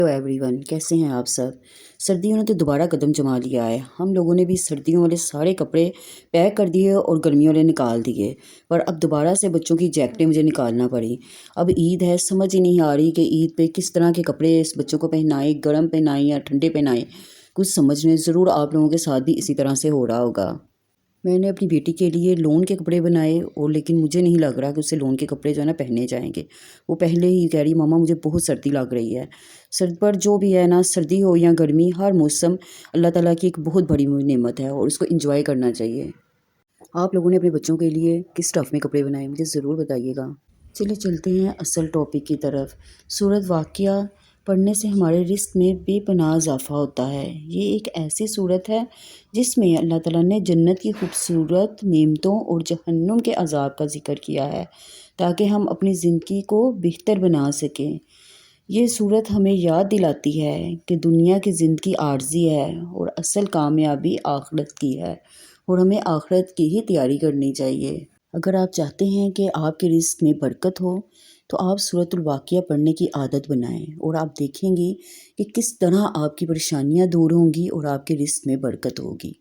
Hello everyone, कैसे हैं आप सब। सर्दियों ने तो दोबारा कदम जमा लिया है। हम लोगों ने भी सर्दियों वाले सारे कपड़े पैक कर दिए और गर्मियों वाले निकाल दिए, पर अब दोबारा से बच्चों की जैकेटें मुझे निकालना पड़ी। अब ईद है, समझ ही नहीं आ रही कि ईद पे किस तरह के कपड़े इस बच्चों को पहनाएं, गर्म पहनाएं या ठंडे पहनाएं। कुछ समझ नहीं, ज़रूर आप लोगों के साथ भी इसी तरह से हो रहा होगा। मैंने अपनी बेटी के लिए लोन के कपड़े बनाए और लेकिन मुझे नहीं लग रहा कि उससे लोन के कपड़े जो है ना पहने जाएंगे। वो पहले ही कह रही मामा मुझे बहुत सर्दी लग रही है। सर्द पर जो भी है ना, सर्दी हो या गर्मी, हर मौसम अल्लाह ताला की एक बहुत बड़ी नेमत है और उसको एंजॉय करना चाहिए। आप लोगों ने अपने बच्चों के लिए किस स्टफ़ में कपड़े बनाए, मुझे ज़रूर बताइएगा। चलिए चलते हैं असल टॉपिक की तरफ। सूरत वाक़या पढ़ने से हमारे रिस्क में बेपनाह इजाफ़ा होता है। ये एक ऐसी सूरत है जिसमें अल्लाह ताला ने जन्नत की खूबसूरत नेमतों और जहन्नुम के अज़ाब का ज़िक्र किया है ताकि हम अपनी ज़िंदगी को बेहतर बना सकें। ये सूरत हमें याद दिलाती है कि दुनिया की ज़िंदगी आर्जी है और असल कामयाबी आखिरत की है और हमें आखिरत की ही तैयारी करनी चाहिए। अगर आप चाहते हैं कि आपके रिस्क में बरकत हो तो आप सूरतुल वाक़िया पढ़ने की आदत बनाएं और आप देखेंगी कि किस तरह आपकी परेशानियां दूर होंगी और आपके रिस्क में बरकत होगी।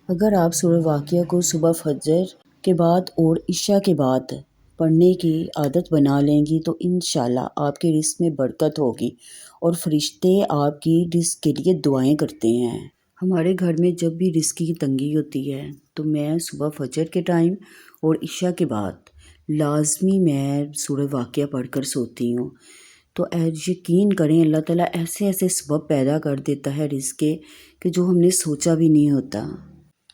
अगर आप सूरत वाक़िया को सुबह फजर के बाद और इशा के बाद पढ़ने की आदत बना लेंगी तो इंशाल्लाह आपके रिस्क में बरकत होगी और फरिश्ते आपकी रिस्क के लिए दुआएं करते हैं। हमारे घर में जब भी रिस्क की तंगी होती है तो मैं सुबह फजर के टाइम और इशा के बाद लाजमी मैं सूरत वाक़िया पढ़ कर सोती हूँ। तो यकीन करें अल्लाह ताला ऐसे ऐसे सबब पैदा कर देता है रिस्क के कि जो हमने सोचा भी नहीं होता।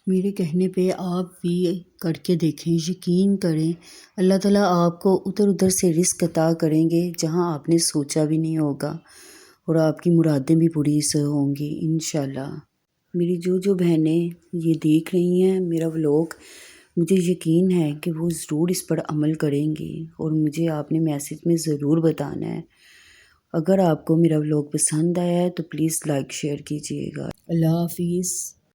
मेरे कहने पे आप भी करके देखें, यकीन करें अल्लाह ताला आपको उधर उधर से रिस्क अता करेंगे जहां आपने सोचा भी नहीं होगा और आपकी मुरादें भी पूरी से होंगी इंशाल्लाह। मेरी जो बहनें ये देख रही हैं मेरा व्लॉग, मुझे यकीन है कि वो ज़रूर इस पर अमल करेंगी और मुझे आपने मैसेज में ज़रूर बताना है। अगर आपको मेरा व्लॉग पसंद आया है तो प्लीज़ लाइक शेयर कीजिएगा। अल्लाह हाफिज़।